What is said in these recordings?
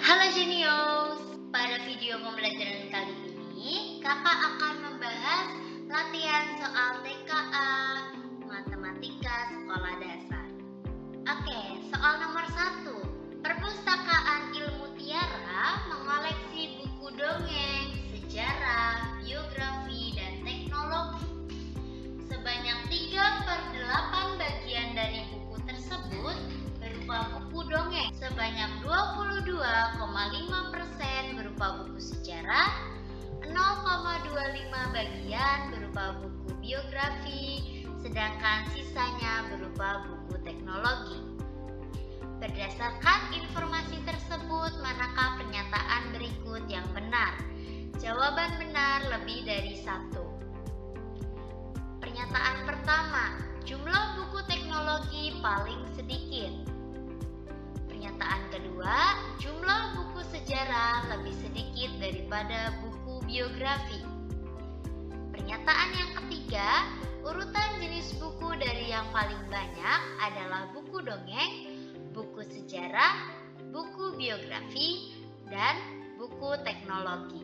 Halo Genius, pada video pembelajaran kali ini kakak akan membahas latihan soal TKA Matematika Sekolah Dasar. Oke, soal nomor 1. Perpustakaan Ilmu Tiara mengoleksi buku dongeng, sejarah, biografi, dan teknologi. Sebanyak 3/8 bagian dari buku tersebut berupa buku dongeng, sebanyak 22,5% berupa buku sejarah, 0,25 bagian berupa buku biografi, sedangkan sisanya berupa buku teknologi. Berdasarkan informasi tersebut, manakah pernyataan berikut yang benar? Jawaban benar lebih dari 1. Pernyataan pertama, jumlah buku teknologi paling sedikit. Pernyataan kedua, jumlah buku sejarah lebih sedikit daripada buku biografi. Pernyataan yang ketiga, urutan jenis buku dari yang paling banyak adalah buku dongeng, buku sejarah, buku biografi, dan buku teknologi.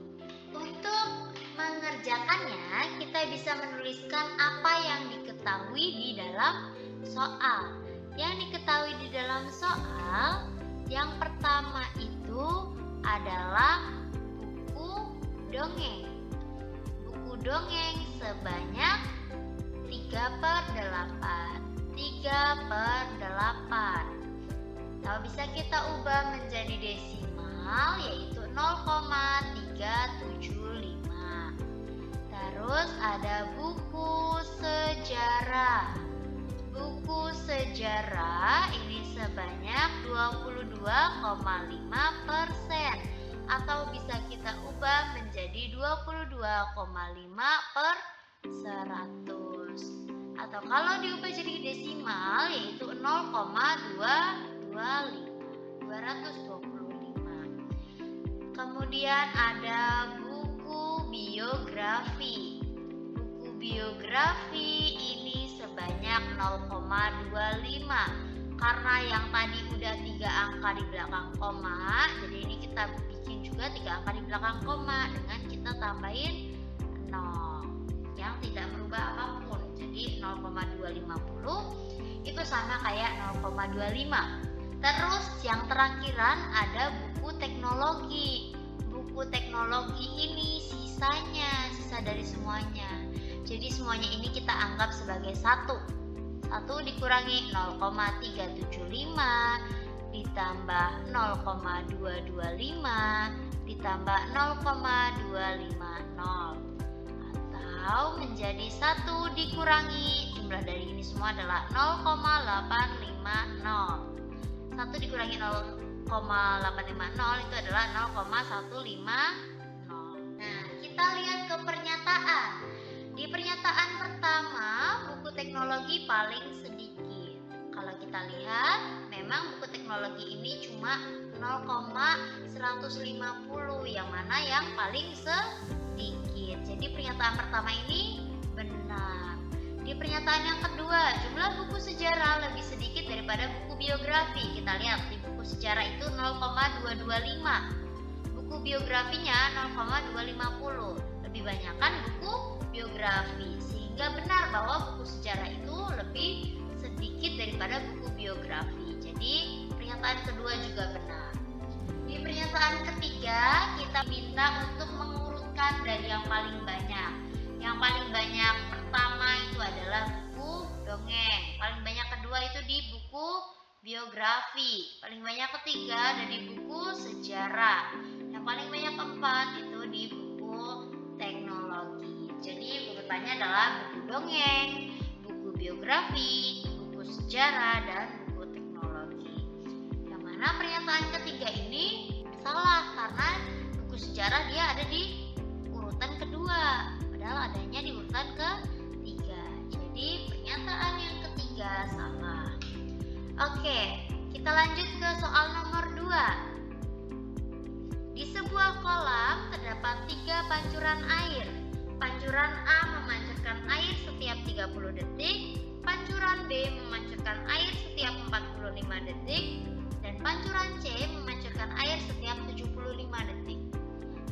Untuk mengerjakannya, kita bisa menuliskan apa yang diketahui di dalam soal. Yang diketahui di dalam soal, yang pertama itu adalah buku dongeng. Buku dongeng sebanyak 3/8. 3/8. Kalau bisa kita ubah menjadi desimal, yaitu 0,375. Terus ada buku sejarah. Buku sejarah ini sebanyak 22,5%, atau bisa kita ubah menjadi 22,5/100. Atau kalau diubah jadi desimal, yaitu 0,225. Kemudian ada buku biografi. Buku biografi ini sebanyak 0,25. Karena yang tadi udah 3 angka di belakang koma, jadi ini kita bikin juga 3 angka di belakang koma dengan kita tambahin 0 yang tidak merubah apapun. Jadi 0,250 itu sama kayak 0,25. Terus yang terakhiran ada buku teknologi. Buku teknologi ini sisa dari semuanya. Jadi semuanya ini kita anggap sebagai 1. 1 dikurangi 0,375 ditambah 0,225 ditambah 0,250, atau menjadi 1 dikurangi jumlah dari ini semua adalah 0,850. 1 dikurangi 0,850 itu adalah 0,150. Nah, kita lihat ke pernyataan. Di pernyataan pertama, buku teknologi paling sedikit. Kalau kita lihat, memang buku teknologi ini cuma 0,150, yang mana yang paling sedikit. Jadi pernyataan pertama ini benar. Di pernyataan yang kedua, jumlah buku sejarah lebih sedikit daripada buku biografi. Kita lihat di buku sejarah itu 0,225. Buku biografinya 0,250. Lebih banyak kan buku biografi, sehingga benar bahwa buku sejarah itu lebih sedikit daripada buku biografi. Jadi pernyataan kedua juga benar. Di pernyataan ketiga, kita minta untuk mengurutkan dari yang paling banyak. Yang paling banyak pertama itu adalah buku dongeng. Paling banyak kedua itu di buku biografi. Paling banyak ketiga ada di buku sejarah. Yang paling banyak keempat itu di buku teknologi. Jadi urutannya adalah buku dongeng, buku biografi, buku sejarah, dan buku teknologi. Yang mana pernyataan ketiga ini salah, karena buku sejarah dia ada di urutan kedua, padahal adanya di urutan ketiga. Jadi pernyataan yang ketiga salah. Oke, kita lanjut ke soal nomor 2. Di sebuah kolam terdapat 3 pancuran air. Pancuran A memancurkan air setiap 30 detik, pancuran B memancurkan air setiap 45 detik, dan pancuran C memancurkan memancarkan air setiap 75 detik.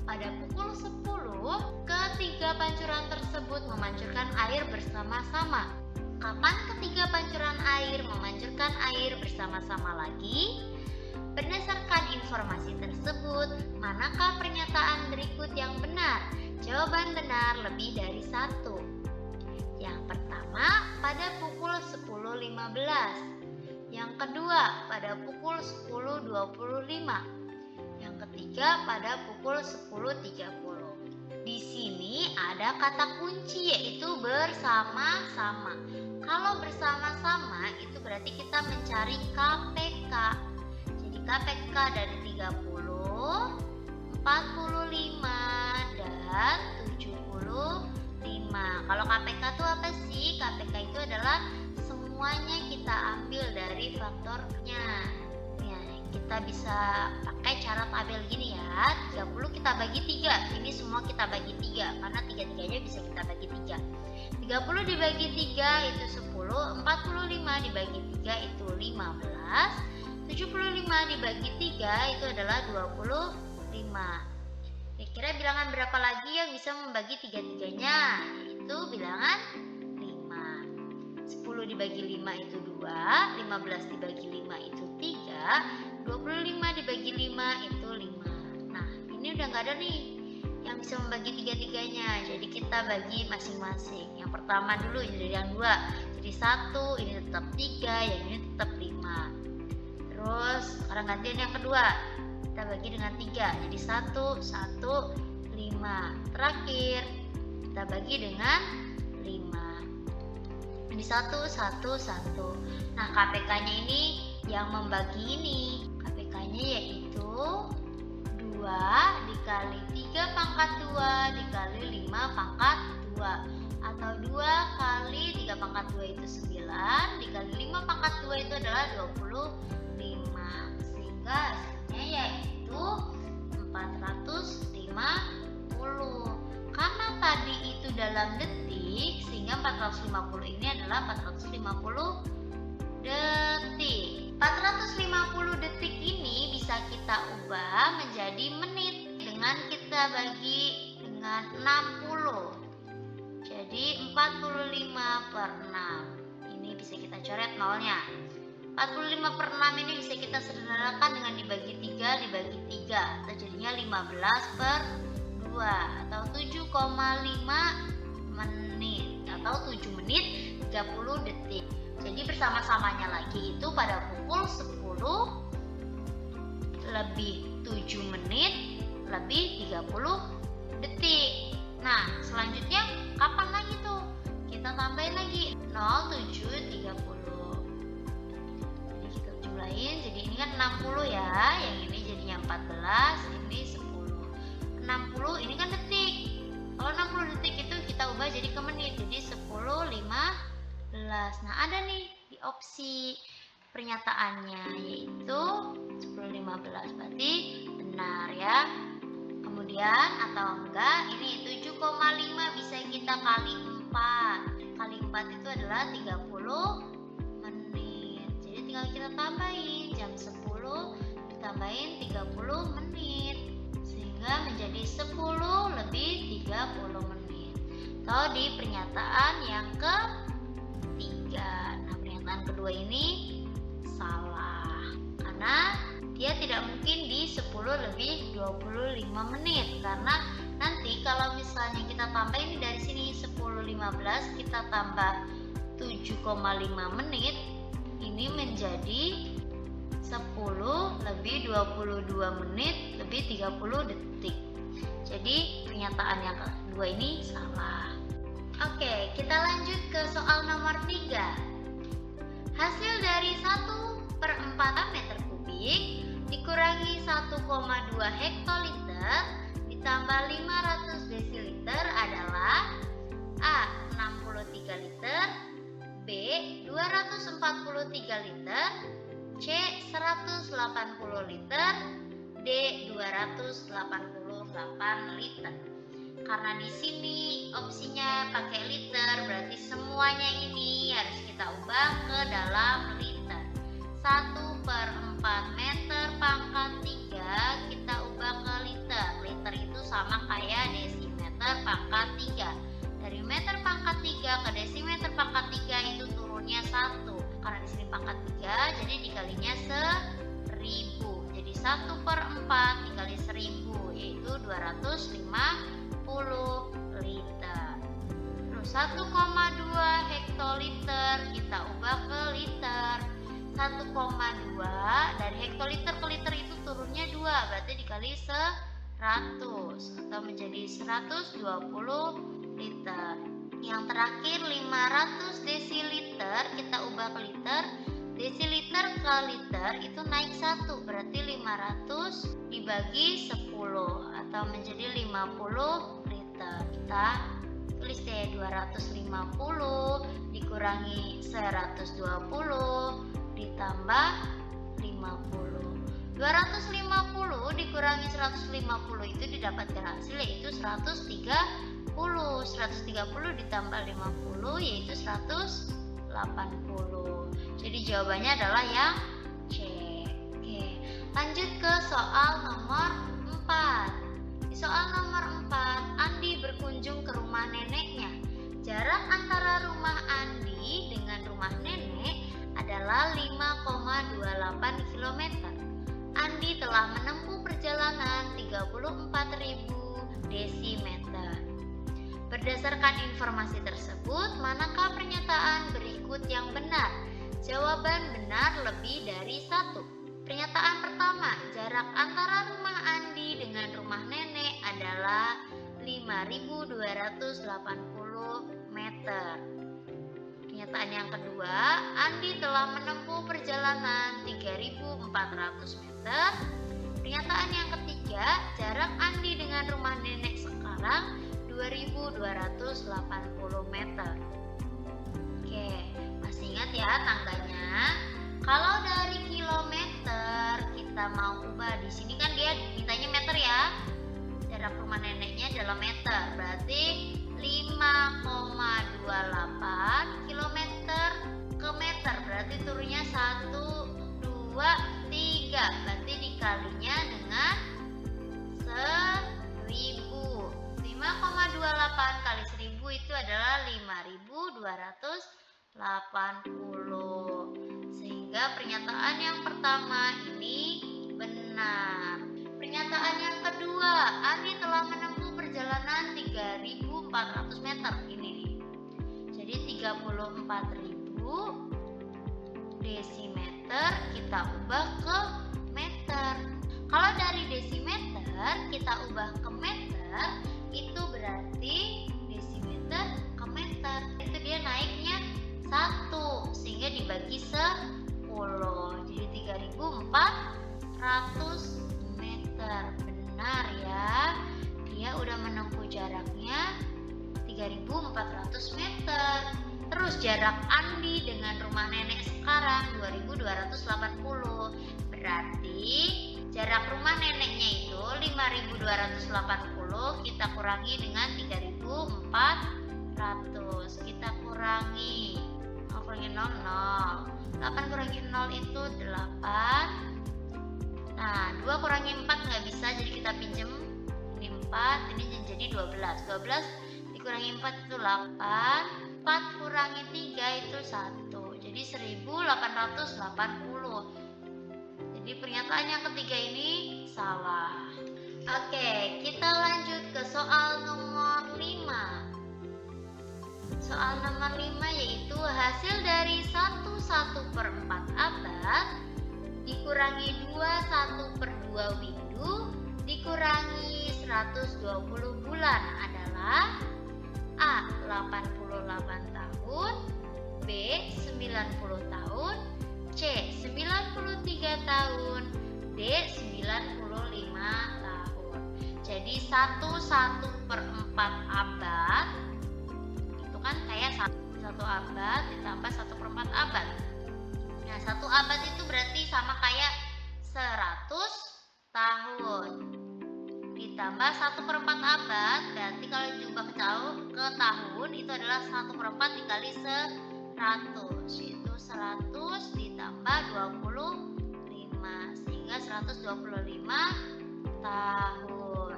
Pada pukul 10, ketiga pancuran tersebut memancarkan air bersama-sama. Kapan ketiga pancuran air memancurkan air bersama-sama lagi? Berdasarkan informasi tersebut, manakah pernyataan berikut yang benar? Jawaban benar lebih dari satu. Yang pertama, pada pukul 10.15. Yang kedua, pada pukul 10.25. Yang ketiga, pada pukul 10.30. Di sini ada kata kunci yaitu bersama-sama. Kalau bersama-sama itu berarti kita mencari KPK. Jadi KPK dari 30, 45, dan 75. Kalau KPK itu apa sih? KPK itu adalah semuanya kita ambil dari faktornya. Ya, kita bisa pakai cara tabel gini ya. 30 kita bagi 3. Ini semua kita bagi 3 karena 3-3-nya bisa kita bagi 3. 30 dibagi 3 itu 10, 45 dibagi 3 itu 15, 75 dibagi 3 itu adalah 25. Kira-kira bilangan berapa lagi yang bisa membagi 3-3-nya? Itu bilangan 5. 10 dibagi 5 itu 2, 15 dibagi 5 itu 3, 25 dibagi 5 itu 5. Nah, ini udah nggak ada nih yang bisa membagi 3-3-nya. Jadi kita bagi masing-masing. Yang pertama dulu jadi yang 2. Jadi 1, ini tetap 3, yang ini tetap 5. Terus sekarang gantian yang kedua. Kita bagi dengan 3. Jadi 1, 1, 5. Terakhir kita bagi dengan 5. Ini 1, 1, 1. Nah, KPK-nya ini yang membagi ini. KPK-nya yaitu 2 dikali 3 pangkat 2 dikali 5 pangkat 2. Atau 2 kali 3 pangkat 2 itu 9 dikali 5 pangkat 2 itu adalah 25. Sehingga hasilnya yaitu 450. Karena tadi itu dalam detik, sehingga 450 ini adalah 450 detik. 450 detik ini bisa kita ubah menjadi menit dengan kita bagi dengan 60. Jadi 45/6. Ini bisa kita coret nolnya. 45/6 ini bisa kita sederhanakan dengan dibagi 3 dibagi 3. Atau jadinya 15/2 atau 7,5 menit atau 7 menit 30 detik. Jadi bersama-samanya lagi itu pada pukul 10 lebih 7 menit lebih 30 detik. Nah, selanjutnya kapan lagi tuh? Kita tambahin lagi 07.30. Jadi kita jumlahin, jadi ini kan 60 ya, yang ini jadinya 14, ini 10. 60 ini kan detik. Kalau 60 detik itu kita ubah jadi ke menit, jadi 10:15. Nah, ada nih di opsi pernyataannya yaitu 10:15, berarti benar ya. Kemudian atau enggak, ini 7,5 bisa kita kali 4. Kali 4 itu adalah 30 menit. Jadi tinggal kita tambahin jam 10 ditambahin 30 menit. Sehingga menjadi 10 lebih 30 menit. Atau di pernyataan yang ketiga. Nah, pernyataan kedua ini salah. Karena dia tidak mungkin di 10 lebih 25 menit. Karena nanti kalau misalnya kita tambahin dari sini 10:15 kita tambah 7,5 menit, ini menjadi 10 lebih 22 menit lebih 30 detik. Jadi pernyataan yang kedua ini salah. Oke, kita lanjut ke soal nomor 3. Hasil dari 1/4 meter kubik dikurangi 1,2 hektoliter ditambah 500 desiliter adalah A. 63 liter, B. 243 liter, C. 180 liter, D. 288 liter. Karena di sini opsinya pakai liter, berarti semuanya ini harus kita ubah ke dalam liter. 1/4 meter pangkat 3 sama kayak desimeter pangkat 3. Dari meter pangkat 3 ke desimeter pangkat 3 itu turunnya 1. Karena di sini pangkat 3, jadi dikalinya 1000. Jadi 1/4 dikali 1000 yaitu 250 liter. Terus 1,2 hektoliter kita ubah ke liter. 1,2 dari hektoliter ke liter itu turunnya 2, berarti dikali 100 atau menjadi 120 liter. Yang terakhir 500 desiliter kita ubah ke liter. Desiliter ke liter itu naik 1, berarti 500 dibagi 10 atau menjadi 50 liter. Kita tulis deh 250 dikurangi 120 ditambah 50. 250 dikurangi 150 itu didapatkan hasil yaitu 130. 130 ditambah 50 yaitu 180. Jadi jawabannya adalah yang C. Oke, lanjut ke soal nomor 4. Di soal nomor 4, Andi berkunjung ke rumah neneknya. Jarak antara rumah Andi dengan rumah nenek adalah 5,28 km. Andi telah menempuh perjalanan 34.000 desimeter. Berdasarkan informasi tersebut, manakah pernyataan berikut yang benar? Jawaban benar lebih dari 1. Pernyataan pertama, jarak antara rumah Andi dengan rumah nenek adalah 5.280 meter. Pernyataan yang kedua, Andi telah menempuh perjalanan 3.400 meter. Pernyataan yang ketiga, jarak Andi dengan rumah nenek sekarang 2.280 meter. Oke, masih ingat ya tangganya? Kalau dari kilometer kita mau ubah, di sini kan dia mintanya meter ya. Jarak rumah neneknya dalam meter, berarti 5,28 km ke meter, berarti turunnya 1, 2, 3, berarti dikalinya dengan 1000. 5,28 kali 1000 itu adalah 5.280. Sehingga pernyataan yang pertama ini benar. Pernyataan yang kedua, Andi telah menempuh perjalanan 3.400 meter. Ini nih. Jadi 34.000 desimeter kita ubah ke meter. Kalau dari desimeter kita ubah ke meter, itu berarti desimeter ke meter. Itu dia naiknya 1 sehingga dibagi 10. Jadi 3.400 meter. Benar ya. Dia udah menempuh jaraknya 3.400 meter. Terus jarak Andi dengan rumah nenek sekarang 2.280. Berarti jarak rumah neneknya itu 5.280 kita kurangi dengan 3.400. Kita kurangi 0 kurangi 0, 0. 8 kurangi 0 itu 8. Nah, 2 kurangi 4 nggak bisa, jadi kita pinjem. Ini 4, ini jadi 12. 12 dikurangi 4 itu 8. 4 kurangi 3 itu 1. Jadi 1.880. Jadi pernyataan yang ketiga ini salah. Oke, kita lanjut ke soal nomor 5. Soal nomor 5 yaitu hasil dari 1/4 abad dikurangi 1/2 windu dikurangi 120 bulan adalah A. 88 tahun, B. 90 tahun, C. 93 tahun, D. 95 tahun. Jadi 1/4 abad itu kan kayak 1 abad ditambah 1/4 abad. Nah, 1 abad itu berarti sama kayak 100 tahun ditambah 1/4 abad, berarti kalau diubah ke tahun itu adalah 1/4 dikali 100, yaitu 100 ditambah 25 sehingga 125 tahun.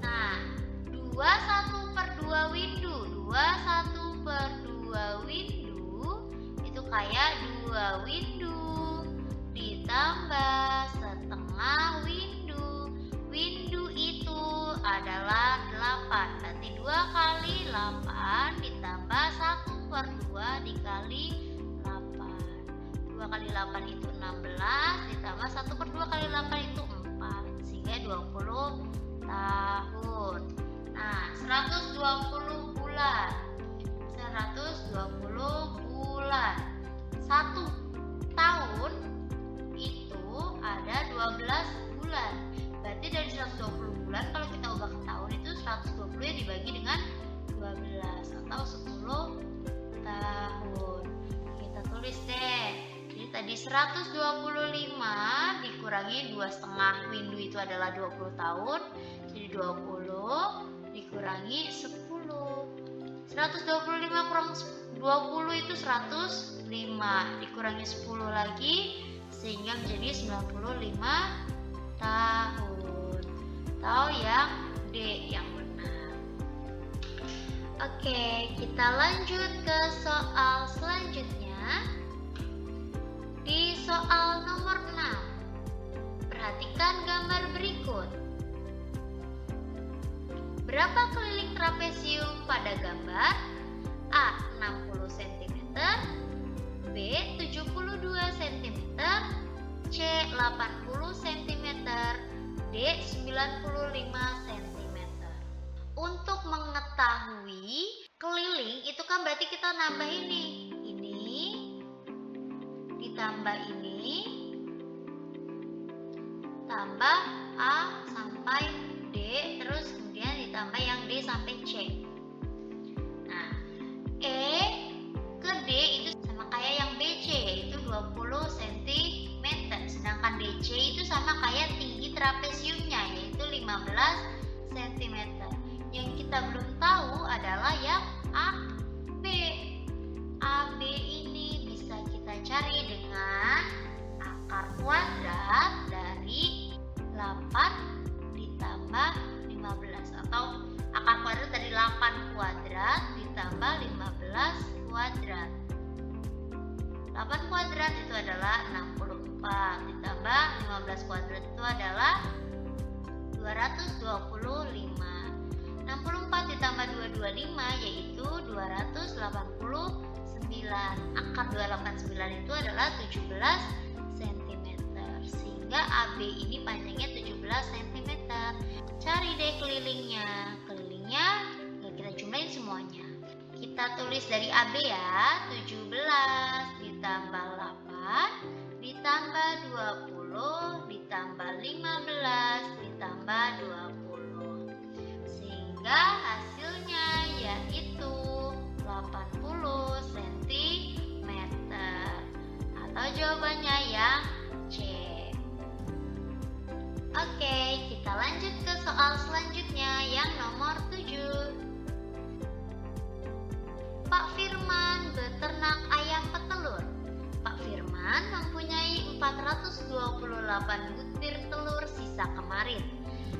Nah, 21/2 windu. 21/2 windu itu kayak 2 windu ditambah setengah windu. Windu itu adalah 8. Berarti 2 kali 8 ditambah 1/2 dikali 8. 2 kali 8 itu 16 ditambah 1/2 kali 8 itu 4. Sehingga 20 tahun. Nah, 120 bulan. 120 bulan. 1 tahun itu ada 12 bulan. Berarti dari 120 bulan kalau kita ubah ke tahun itu 120 ya dibagi dengan 12 atau 10 tahun. Kita tulis deh. Jadi tadi 125 dikurangi 2,5 windu itu adalah 20 tahun. Jadi 20 dikurangi 10. 125 kurang 20 itu 105. Dikurangi 10 lagi sehingga menjadi 95 tahun. Tahu yang D yang benar. Oke, kita lanjut ke soal selanjutnya. Di soal nomor 6, perhatikan gambar berikut. Berapa keliling trapesium pada gambar? A. 60 cm, B. 72 cm, C. 80 cm, D. 95 cm. Untuk mengetahui keliling itu kan berarti kita nambah ini ditambah ini, tambah A sampai D, terus kemudian ditambah yang D sampai C. Nah, E ke D itu sama kayak yang BC, yaitu 20 cm. Sedangkan DC itu sama kayak tinggi trapesiumnya, yaitu 15 cm. Yang kita belum tahu adalah yang AB. AB ini bisa kita cari dengan akar kuadrat dari 8 ditambah 15, atau akar kuadrat dari 8 kuadrat ditambah 15 kuadrat. 8 kuadrat itu adalah 64 ditambah 15 kuadrat itu adalah 225. 64 ditambah 225 yaitu 289. Akar 289 itu adalah 17 cm. Sehingga AB ini panjangnya 17 cm. Cari deh kelilingnya. Kelilingnya ya kita jumlahin semuanya. Kita tulis dari AB ya, 17 ditambah 8 ditambah 20 ditambah 15 ditambah 20. Sehingga hasilnya yaitu 80 cm. Atau jawabannya yang C. Oke, kita lanjut ke soal selanjutnya yang nomor 7. Pak Firman beternak ayam petelur. Pak Firman mempunyai 428 butir telur sisa kemarin.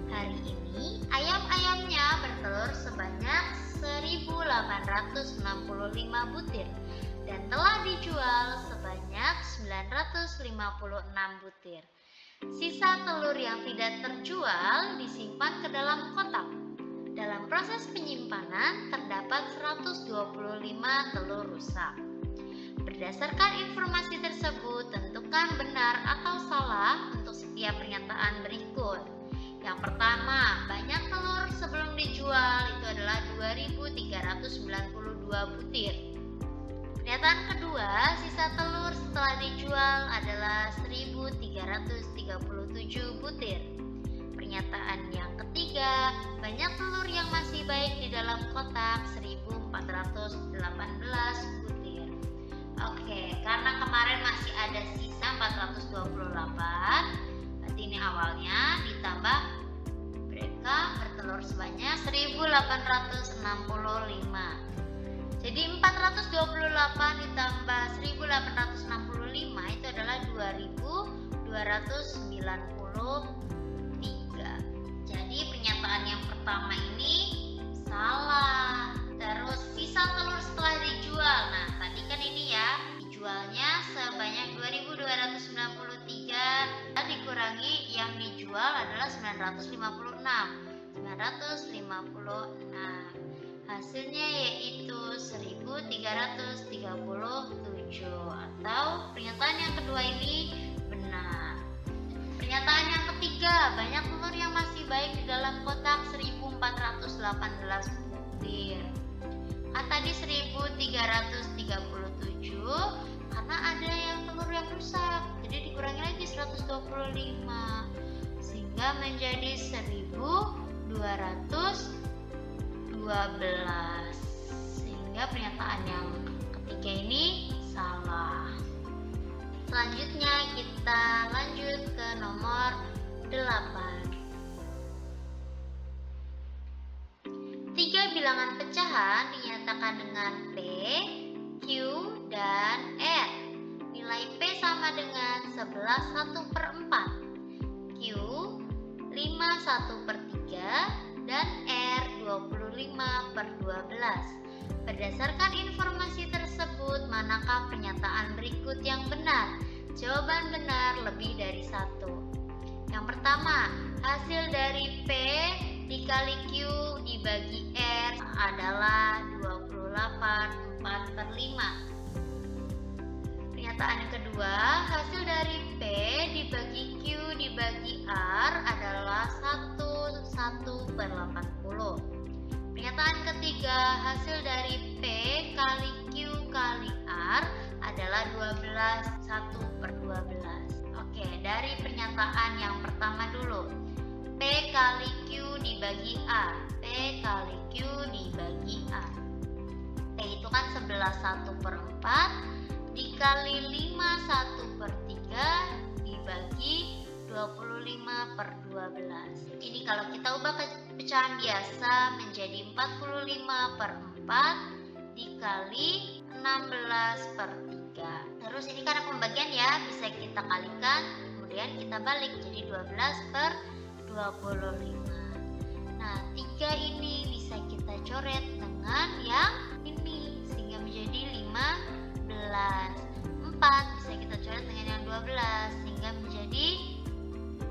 Hari ini ayam-ayamnya bertelur sebanyak 1.865 butir dan telah dijual sebanyak 956 butir. Sisa telur yang tidak terjual disimpan ke dalam kotak. Dalam proses penyimpanan terdapat 125 telur rusak. Berdasarkan informasi tersebut, tentukan benar atau salah untuk setiap pernyataan berikut. Yang pertama, banyak telur sebelum dijual itu adalah 2.392 butir. Pernyataan kedua, sisa telur setelah dijual adalah 1.337 butir. Pernyataan yang ketiga, banyak telur yang masih baik di dalam kotak 1.418 butir. Oke, karena kemarin masih ada sisa 428, berarti ini awalnya ditambah mereka bertelur sebanyak 1.865. Jadi 428 ditambah 1.865 itu adalah 2.293. Jadi pernyataan yang pertama ini salah. Terus sisa telur setelah dijual. Nah, tadi kan ini ya, dijualnya sebanyak 2.293 dan dikurangi yang dijual adalah 956. Hasilnya yaitu 1.337, atau pernyataan yang kedua ini benar. Pernyataan yang ketiga, banyak telur yang masih baik di dalam kotak 1.418 butir. Kan tadi 1.337 karena ada yang telur yang rusak, jadi dikurangi lagi 125 sehingga menjadi 1.212. Sehingga pernyataan yang ketiga ini salah. Selanjutnya kita lanjut ke nomor 8. 3 bilangan pecahan dinyatakan dengan P, Q, dan R. Nilai P sama dengan 11/1/4, Q 5/1/3, dan R 25/12. Berdasarkan informasi tersebut, manakah pernyataan berikut yang benar? Jawaban benar lebih dari satu. Yang pertama, hasil dari P dikali Q dibagi R adalah 28/4/5. Pernyataan yang kedua, hasil dari P dibagi Q dibagi R adalah 1/80. Pernyataan ketiga, hasil dari P kali Q kali R adalah 1/12. Oke, dari pernyataan yang pertama dulu. P kali Q dibagi A. P kali Q dibagi A. P itu kan 11/1/4 dikali 5/1/3 dibagi 25/12. Ini kalau kita ubah ke pecahan biasa menjadi 45/4 dikali 16/3. Terus ini karena pembagian ya, bisa kita kalikan, kemudian kita balik jadi 12/25. Nah, 3 ini bisa kita coret dengan yang ini sehingga menjadi 15. 4 bisa kita coret dengan yang 12 sehingga menjadi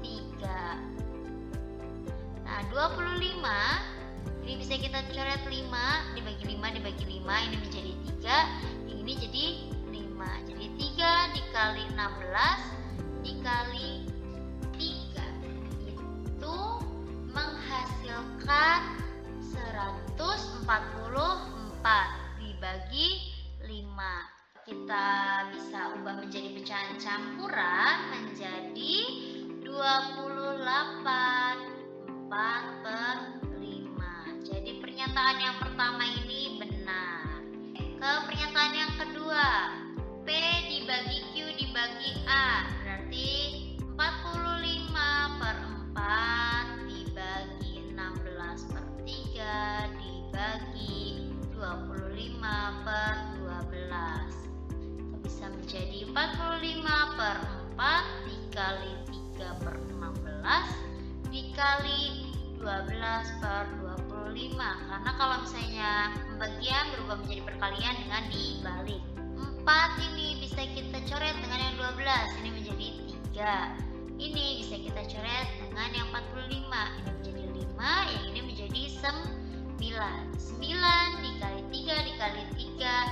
3. Nah, 25 ini bisa kita coret 5 dibagi 5 dibagi 5, ini menjadi 3, ini jadi 5. Jadi 3 dikali 16 dikali 3 itu menghasilkan 144 dibagi 5. Kita bisa ubah menjadi pecahan campuran menjadi 28/4/5. Jadi pernyataan yang pertama ini benar. Ke pernyataan yang kedua, P dibagi Q dibagi A berarti 45/4 dibagi 16/3 dibagi 25/12. Bisa menjadi 45/4 dikali 3/16 dikali 12/25. Karena kalau misalnya pembagian berubah menjadi perkalian dengan dibalik. 4 ini bisa kita coret dengan yang 12, ini menjadi 3. Ini bisa kita coret dengan yang 45, ini menjadi 5, yang ini menjadi 9. 9 dikali 3 dikali 3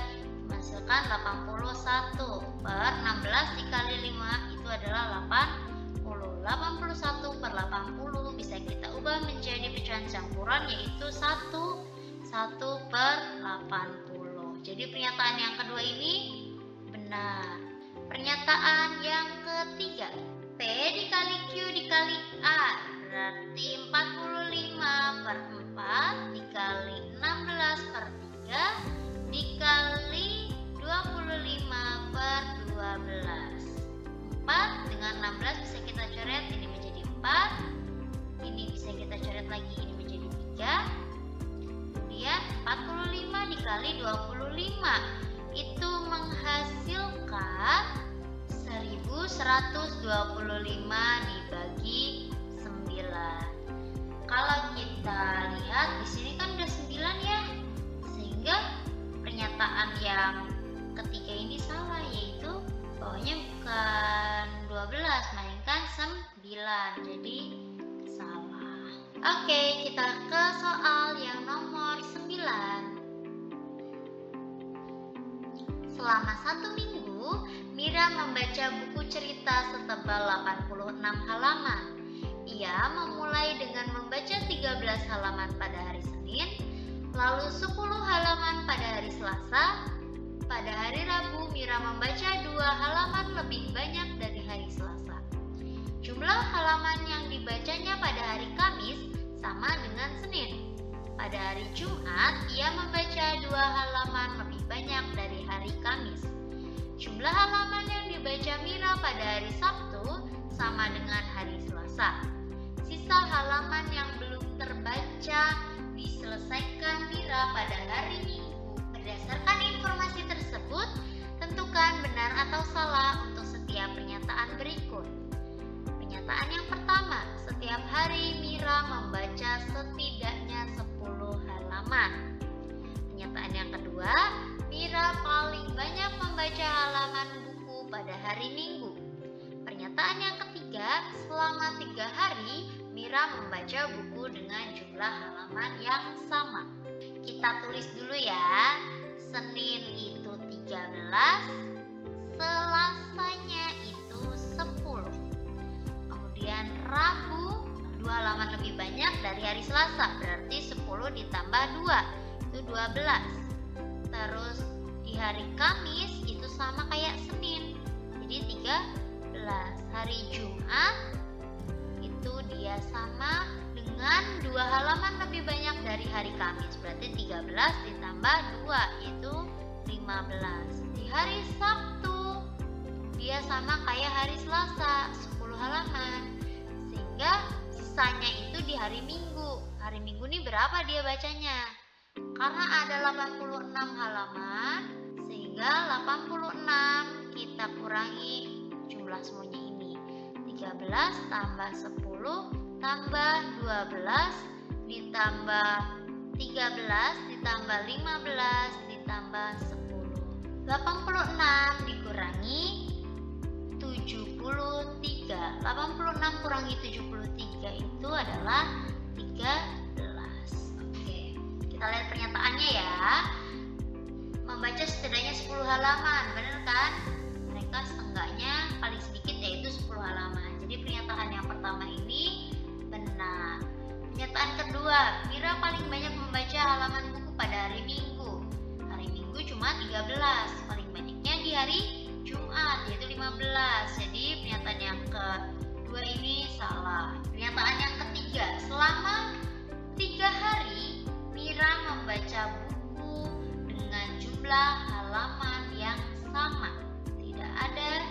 menghasilkan 81/16 dikali 5 itu adalah 80. 81/80 bisa kita ubah menjadi pecahan campuran yaitu 1/80. Jadi pernyataan yang kedua ini benar. Pernyataan yang ketiga, P dikali Q dikali A berarti 45/4 dikali 16/3 dikali 25/12. 4 dengan 16 bisa kita coret, ini menjadi 4. Ini bisa kita coret lagi, ini menjadi 3. Kemudian 45 dikali 25 itu menghasilkan 1125 dibagi 9. Kalau kita lihat di sini kan udah 9 ya, sehingga pernyataan yang ketiga ini salah, yaitu bawahnya bukan 12 melainkan 9, jadi salah. Oke, kita ke soal yang nomor 9. Selama 1 minggu, Mira membaca buku cerita setebal 86 halaman. Ia memulai dengan membaca 13 halaman pada hari Senin, lalu 10 halaman pada hari Selasa. Pada hari Rabu, Mira membaca 2 halaman lebih banyak dari hari Selasa. Jumlah halaman yang dibacanya pada hari Kamis sama dengan Senin. Pada hari Jumat, ia membaca 2 halaman lebih banyak dari hari Kamis. Jumlah halaman yang dibaca Mira pada hari Sabtu sama dengan hari Selasa. Sisa halaman yang belum terbaca diselesaikan Mira pada hari Minggu. Berdasarkan informasi tersebut, tentukan benar atau salah untuk setiap pernyataan berikut. Pernyataan yang pertama, setiap hari Mira membaca setidaknya 10 halaman. Pernyataan yang kedua, Mira paling banyak membaca halaman buku pada hari Minggu. Pernyataan yang ketiga, selama 3 hari Mira membaca buku dengan jumlah halaman yang sama. Kita tulis dulu ya. Senin itu 13, Selasanya itu 10. Kemudian Rabu 2 halaman lebih banyak dari hari Selasa, berarti 10 ditambah 2 itu 12. Terus di hari Kamis itu sama kayak Senin, jadi 13. Hari Jumat itu dia sama dengan 2 halaman lebih banyak dari hari Kamis, berarti 13 ditambah 2 itu 15. Di hari Sabtu dia sama kayak hari Selasa, 10 halaman. Sehingga sisanya itu di hari Minggu. Hari Minggu ini berapa dia bacanya? Karena ada 86 halaman, sehingga 86 kita kurangi jumlah semuanya ini. 13 tambah 10 tambah 12 ditambah 13 ditambah 15 ditambah 10. 86 dikurangi 73. 86 kurangi 73 itu adalah 13. Oke, kita lihat pernyataannya ya. Membaca setidaknya 10 halaman, benar kan? Mereka setengahnya paling sedikit yaitu 10 halaman. Jadi pernyataan yang pertama ini benar. Pernyataan kedua, Mira paling banyak membaca halaman buku pada hari Minggu. Hari Minggu cuma 13, paling banyaknya di hari Jumat yaitu 15. Jadi pernyataan yang kedua ini salah. Pernyataan yang ketiga, selama 3 hari Mira membaca buku dengan jumlah halaman yang sama. Tidak ada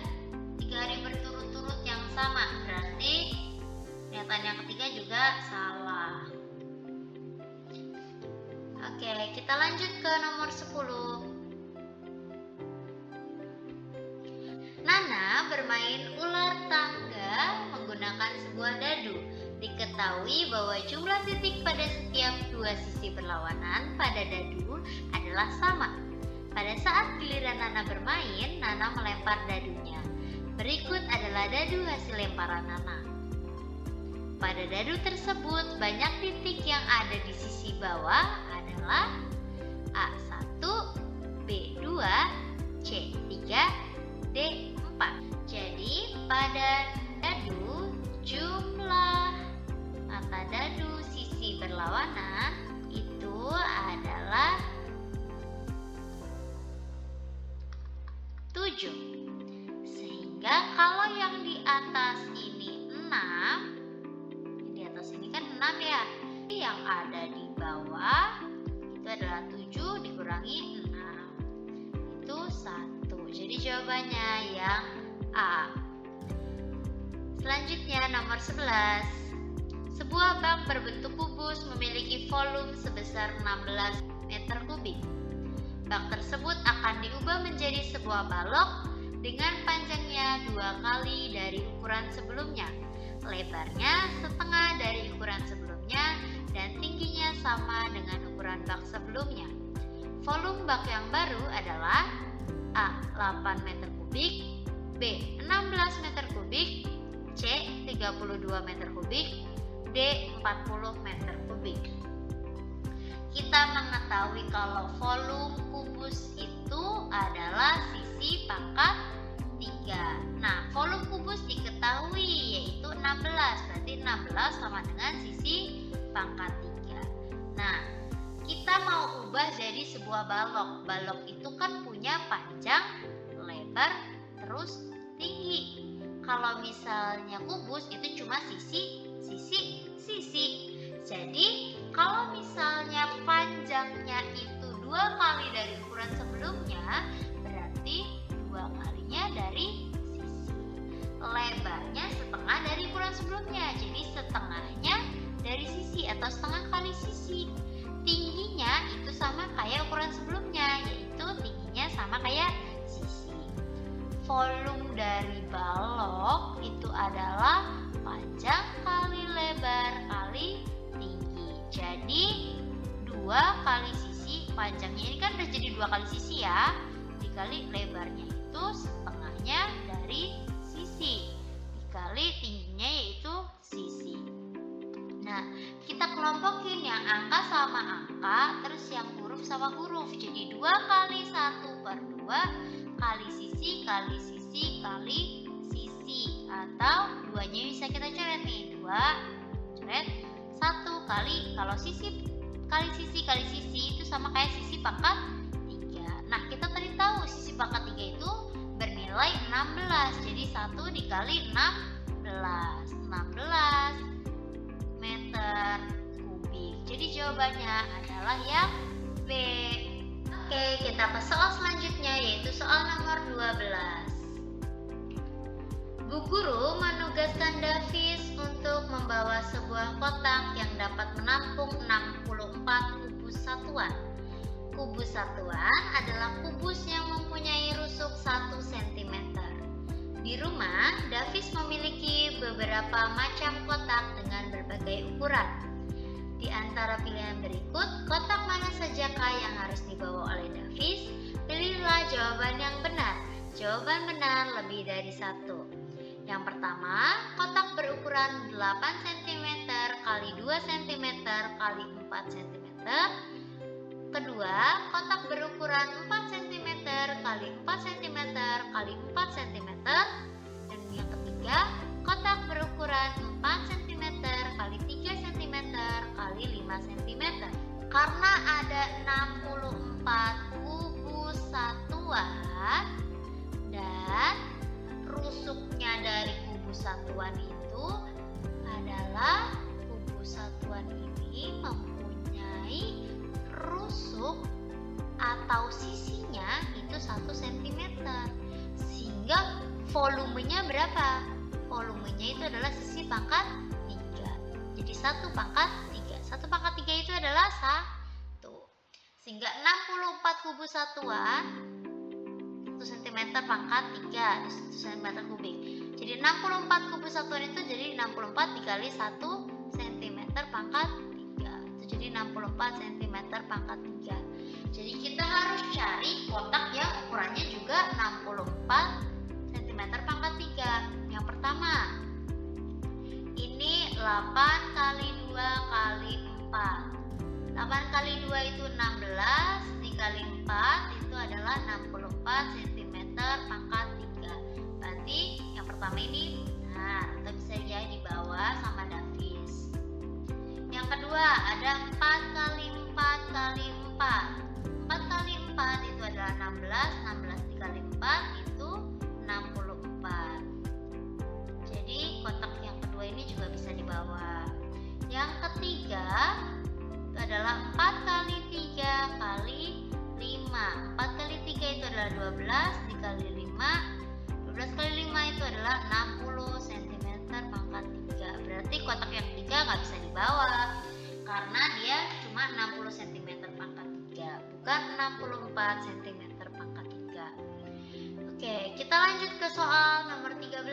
3 hari berturut-turut yang sama, berarti pernyataan yang ketiga juga salah. Oke, kita lanjut ke nomor 10. Nana bermain ular tangga menggunakan sebuah dadu. Diketahui bahwa jumlah titik pada setiap 2 sisi berlawanan pada dadu adalah sama. Pada saat giliran Nana bermain, Nana melempar dadunya. Berikut adalah dadu hasil lemparan Nana. Pada dadu tersebut, banyak titik yang ada di sisi bawah adalah A1, B2, C3, D4. Jadi pada dadu jumlah mata dadu sisi berlawanan itu adalah 7. Sehingga kalau yang di atas ini 6, di atas ini kan 6 ya, yang ada di bawah itu adalah 7 dikurangi 6 itu 1. Jadi jawabannya yang A. Selanjutnya nomor 11. Sebuah bak berbentuk kubus memiliki volume sebesar 16 meter kubik. Bak tersebut akan diubah menjadi sebuah balok dengan panjangnya 2 kali dari ukuran sebelumnya. Lebarnya setengah dari ukuran sebelumnya sebelumnya dan tingginya sama dengan ukuran bak sebelumnya. Volume bak yang baru adalah A. 8 meter kubik, B. 16 meter kubik, C. 32 meter kubik, D. 40 meter kubik. Kita mengetahui kalau volume kubus itu adalah sisi pangkat 3. Nah, volume kubus diketahui yaitu 16, berarti 16 sama dengan sisi pangkat 3. Nah, kita mau ubah jadi sebuah balok. Balok itu kan punya panjang, lebar, terus tinggi. Kalau misalnya kubus itu cuma sisi. Jadi kalau misalnya panjangnya itu 2 kali dari ukuran sebelumnya, berarti 2 kalinya dari sisi. Lebarnya setengah dari ukuran sebelumnya, jadi setengahnya dari sisi atau setengah kali sisi. Tingginya itu sama kayak ukuran sebelumnya, yaitu tingginya sama kayak sisi. Volume dari balok itu adalah panjang kali lebar kali tinggi. Jadi 2 kali sisi, panjangnya ini kan udah jadi 2 kali sisi ya, dikali lebarnya itu setengahnya dari sisi, dikali tingginya yaitu sisi. Nah, kita kelompokin yang angka sama angka, terus yang huruf sama huruf. Jadi 2 kali 1 per 2 kali sisi kali sisi kali sisi. Atau 2-nya bisa kita coret nih, 2 coret 1 kali, kalau sisi kali sisi itu sama kayak sisi pangkat 3. Nah, kita tadi tahu sisi pangkat 3 itu bernilai 16. Jadi 1 dikali 16 meter kubik. Jadi jawabannya adalah yang B. Oke, kita ke soal selanjutnya yaitu soal nomor 12. Bu Guru menugaskan Davis untuk membawa sebuah kotak yang dapat menampung 64 kubus satuan. Kubus satuan adalah kubus yang mempunyai rusuk 1 cm. Di rumah, Davis memiliki beberapa macam kotak dengan berbagai ukuran. Di antara pilihan berikut, kotak mana sajakah yang harus dibawa oleh Davis? Pilihlah jawaban yang benar. Jawaban benar lebih dari 1. Yang pertama, kotak berukuran 8 cm x 2 cm x 4 cm. Kedua, kotak berukuran 4 cm x 4 cm x 4 cm. Dan yang ketiga, kotak berukuran 4 cm x 3 cm x 5 cm. Karena ada 64 kubus satuan dan rusuknya dari kubus satuan itu adalah kubus satuan ini mempunyai rusuk atau sisinya itu 1 cm, sehingga volumenya berapa? Volumenya itu adalah sisi pangkat 3. Jadi 1 pangkat 3. 1 pangkat 3 itu adalah 1. Sehingga 64 kubus satuan 1 cm pangkat 3 1 cm kubik. Jadi 64 kubus satuan itu jadi 64 dikali 1 cm pangkat 3. Itu jadi 64 cm pangkat 3. Jadi kita harus cari kotak yang ukurannya juga 64 cm pangkat 3. Yang pertama, ini 8 kali 2 kali 4. 8 kali 2 itu 16, dikali 4 itu adalah 64 cm pangkat 3. Berarti yang pertama ini benar, atau bisa jadi dibawa sama Davis. Yang kedua, ada 4 kali 4 kali 4. 4 kali 4 itu adalah 16, 16 dikali 4 itu 64. Jadi kotak yang kedua ini juga bisa dibawa. Yang ketiga itu adalah 4 kali 3 kali 5. 4 kali 3 itu adalah 12 dikali 5. 12 kali 5 itu adalah 60 cm pangkat 3. Berarti kotak yang ketiga nggak bisa dibawa karena dia cuma 60 cm pangkat 3, bukan 64 cm pangkat 3. Oke, kita lanjut ke soal nomor 13.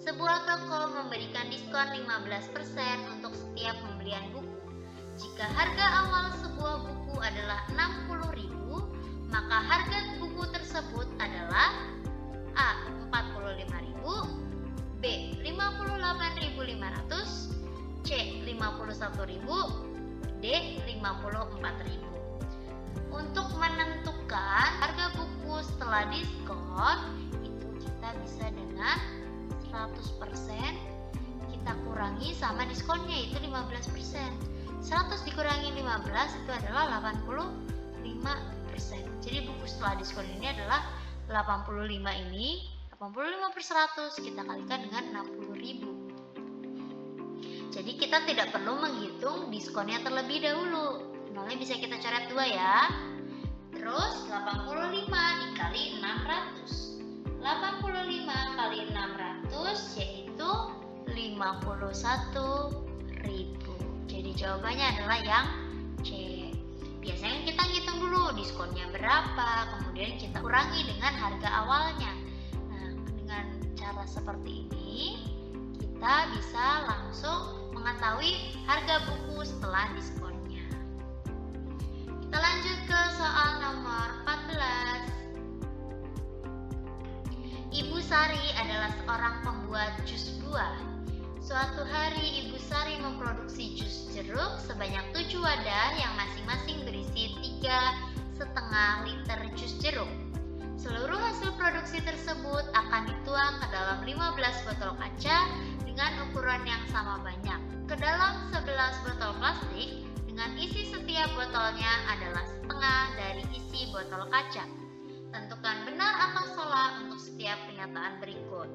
Sebuah toko memberikan diskon 15% untuk setiap pembelian buku. Jika harga awal sebuah buku adalah 60.000, maka harga buku tersebut adalah A. 45.000, B. 58.500, C. 51.000, D. 54.000. Untuk menentukan harga buku setelah diskon, itu kita bisa dengan 100% kita kurangi sama diskonnya, yaitu 15%. 100 dikurangi 15 itu adalah 85%. Jadi buku setelah diskon ini adalah 85 ini, 85 per 100 kita kalikan dengan 60.000. Jadi kita tidak perlu menghitung diskonnya terlebih dahulu. Nolnya bisa kita coret 2 ya. Terus 85 dikali 600. 85 kali 600 yaitu 51.000. Jadi jawabannya adalah yang C. Biasanya kita ngitung dulu diskonnya berapa, kemudian kita kurangi dengan harga awalnya. Nah, dengan cara seperti ini kita bisa langsung mengetahui harga buku setelah diskonnya. Kita lanjut ke soal nomor 14. Ibu Sari adalah seorang pembuat jus buah. Suatu hari Ibu Sari memproduksi jus jeruk sebanyak 7 wadah yang masing-masing berisi 3,5 liter jus jeruk. Seluruh hasil produksi tersebut akan dituang ke dalam 15 botol kaca dengan ukuran yang sama banyak. Ke dalam 11 botol plastik dengan isi setiap botolnya adalah setengah dari isi botol kaca. Tentukan benar atau salah untuk setiap pernyataan berikut.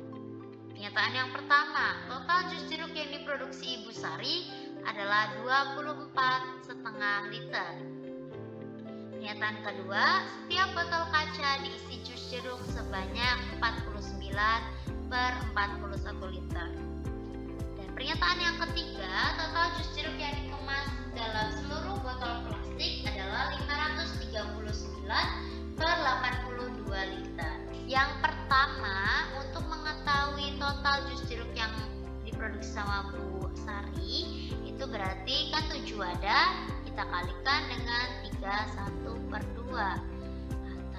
Pernyataan yang pertama, total jus jeruk yang diproduksi Ibu Sari adalah 24,5 liter. Pernyataan kedua, setiap botol kaca diisi jus jeruk sebanyak 49/41 liter. Dan pernyataan yang ketiga, total jus jeruk yang dikemas dalam seluruh botol plastik adalah 539/82 liter. Yang pertama, untuk mengetahui total jus jeruk yang diproduksi sama Bu Sari, itu berarti kan 7 wadah kita kalikan dengan 31/2,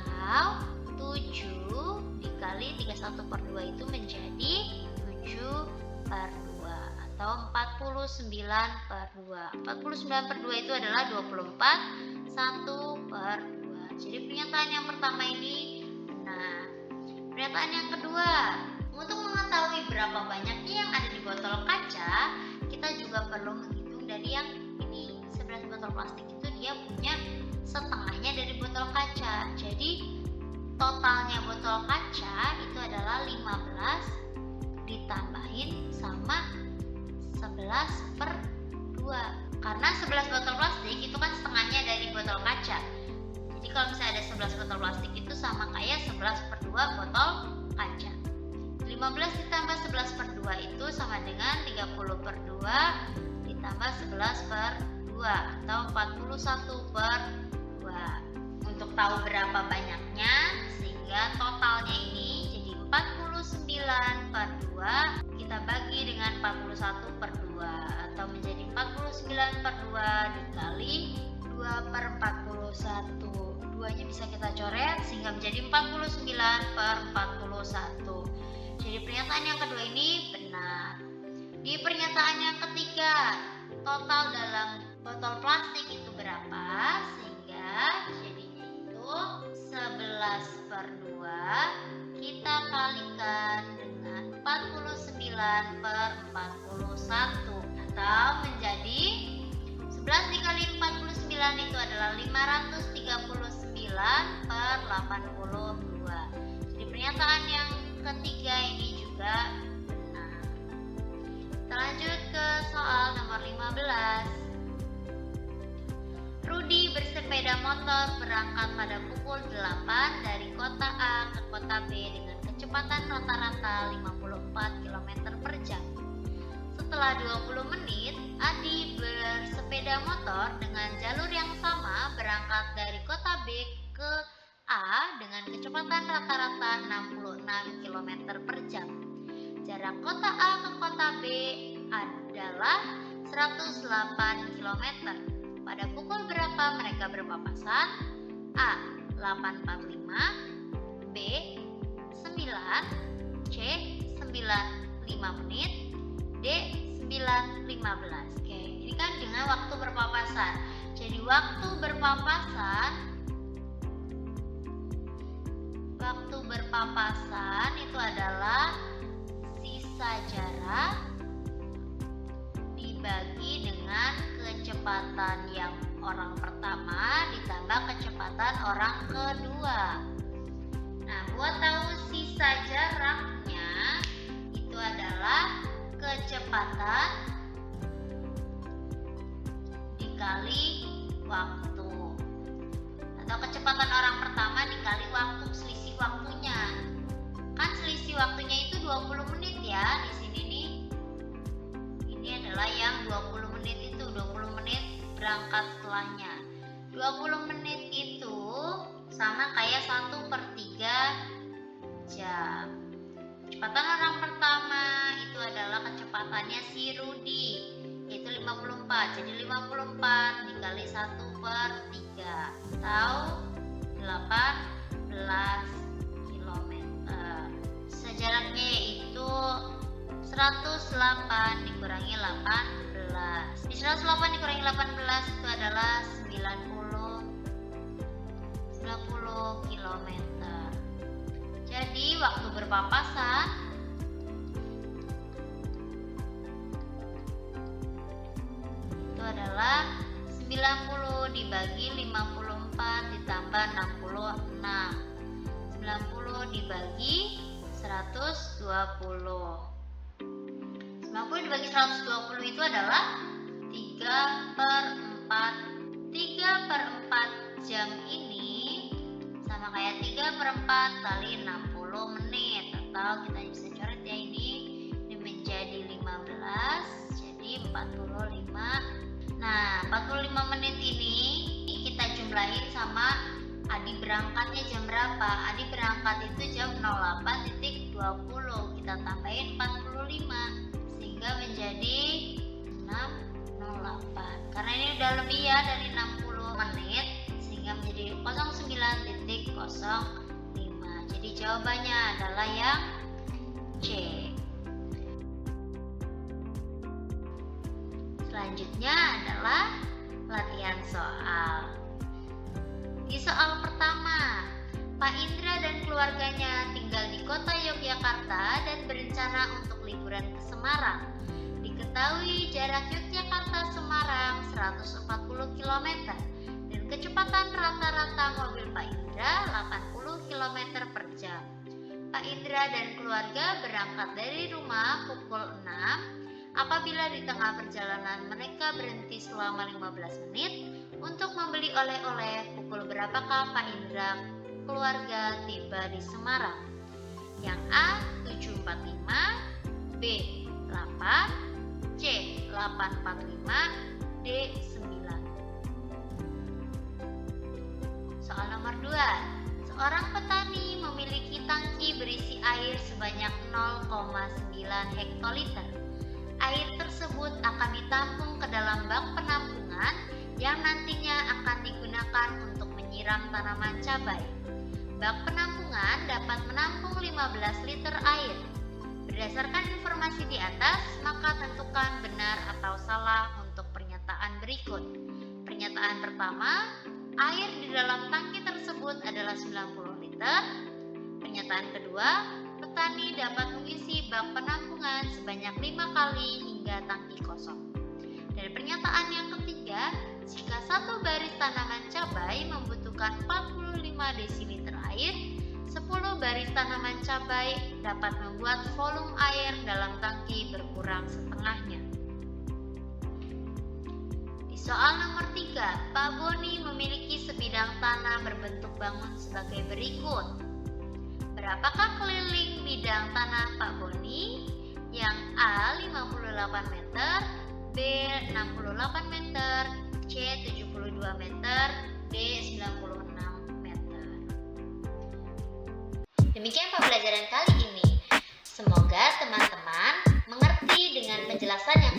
atau 7 dikali 31/2 itu menjadi 7/2 atau 49/2. 49/2 itu adalah 24 1/2. Jadi pernyataan yang pertama ini benar. Pernyataan yang kedua, untuk mengetahui berapa banyaknya yang ada di botol kaca, kita juga perlu menghitung dari yang ini. 11 botol plastik itu dia punya setengahnya dari botol kaca. Jadi totalnya botol kaca itu adalah 15 ditambahin sama 11/2. Karena 11 botol plastik itu kan setengahnya dari botol kaca. Jadi kalau misalnya ada 11 botol plastik itu sama kayak 11/2 botol kaca. 15 ditambah 11/2 itu sama dengan 30/2 ditambah 11/2 atau 41/2. Untuk tahu berapa banyaknya, sehingga totalnya ini jadi 49/2, kita bagi dengan 41/2 atau menjadi 49/2 dikali 2/41. Duanya bisa kita coret sehingga menjadi 49/41. Jadi pernyataan yang kedua ini benar. Di pernyataan yang ketiga, total dalam botol plastik itu berapa? Sehingga jadinya itu 11/2 kita kalikan dengan 49/41 atau menjadi 11 dikali 49 itu adalah 539/82. Jadi pernyataan yang ketiga ini juga benar. Kita lanjut ke soal nomor 15. Rudi bersepeda motor berangkat pada pukul 8 dari kota A ke kota B dengan kecepatan rata-rata 54 km per jam. Setelah 20 menit, Adi bersepeda motor dengan jalur yang sama berangkat dari kota B ke A dengan kecepatan rata-rata 66 km per jam. Jarak kota A ke kota B adalah 108 km. Pada pukul berapa mereka berpapasan? A. 8.45, B. 9, C. 9.05 menit, D. 9.15. Oke, ini kan dengan waktu berpapasan. Jadi waktu berpapasan itu adalah sisa jarak dibagi dengan kecepatan yang orang pertama ditambah kecepatan orang kedua. Nah, buat tahu sisa jaraknya itu adalah kecepatan dikali waktu, atau kecepatan orang pertama dikali waktu, selisih waktunya. Kan selisih waktunya itu 20 menit ya di sini nih. Ini adalah yang 20 menit itu, 20 menit berangkat setelahnya. 20 menit itu sama kayak 1/3 jam. Kecepatan orang pertama itu adalah kecepatannya si Rudi, yaitu 54. Jadi 54 dikali 1/3 atau 18 km. Jaraknya yaitu 108 dikurangi 18. Di 108 dikurangi 18 itu adalah 90 km. Jadi waktu berpapasan itu adalah 90 dibagi 54 ditambah 66. 90 dibagi 120. 90 dibagi 120 itu adalah 3/4. 3/4 jam ini sama kayak 3/4 kali 60 menit, atau kita bisa coret ya, ini menjadi 15, jadi 45. Nah, 45 menit ini kita jumlahin sama Adi berangkatnya jam berapa. Adi berangkat itu jam 08.20, kita tambahin 45 sehingga menjadi 6:08. Karena ini udah lebih ya dari 60 menit sehingga menjadi 09.05. Jadi jawabannya adalah yang C. Selanjutnya adalah latihan soal. Di soal pertama, Pak Indra dan keluarganya tinggal di kota Yogyakarta dan berencana untuk liburan ke Semarang. Diketahui jarak Yogyakarta-Semarang 140 km dan kecepatan rata-rata mobil Pak Indra 80 km per jam. Pak Indra dan keluarga berangkat dari rumah pukul 6. Apabila di tengah perjalanan mereka berhenti selama 15 menit untuk membeli oleh-oleh, pukul berapakah Pak Indra keluarga tiba di Semarang? Yang A 7.45, B 8, C 8.45, D 9. Soal nomor 2. Seorang petani memiliki tangki berisi air sebanyak 0,9 hektoliter. Air tersebut akan ditampung ke dalam bak penampungan yang nantinya akan digunakan untuk menyiram tanaman cabai. Bak penampungan dapat menampung 15 liter air. Berdasarkan informasi di atas, maka tentukan benar atau salah untuk pernyataan berikut. Pernyataan pertama, air di dalam tangki tersebut adalah 90 liter. Pernyataan kedua, petani dapat mengisi bak penampungan sebanyak 5 kali hingga tangki kosong. Dan pernyataan yang ketiga, jika satu baris tanaman cabai membutuhkan 45 desiliter air, 10 baris tanaman cabai dapat membuat volume air dalam tangki berkurang setengahnya. Di soal nomor 3, Pak Boni memiliki sebidang tanah berbentuk bangun sebagai berikut. Berapakah keliling bidang tanah Pak Boni? Yang A 58 meter, B 68 meter, C 72 meter, D 96 meter. Demikian pembelajaran kali ini. Semoga teman-teman penjelasan yang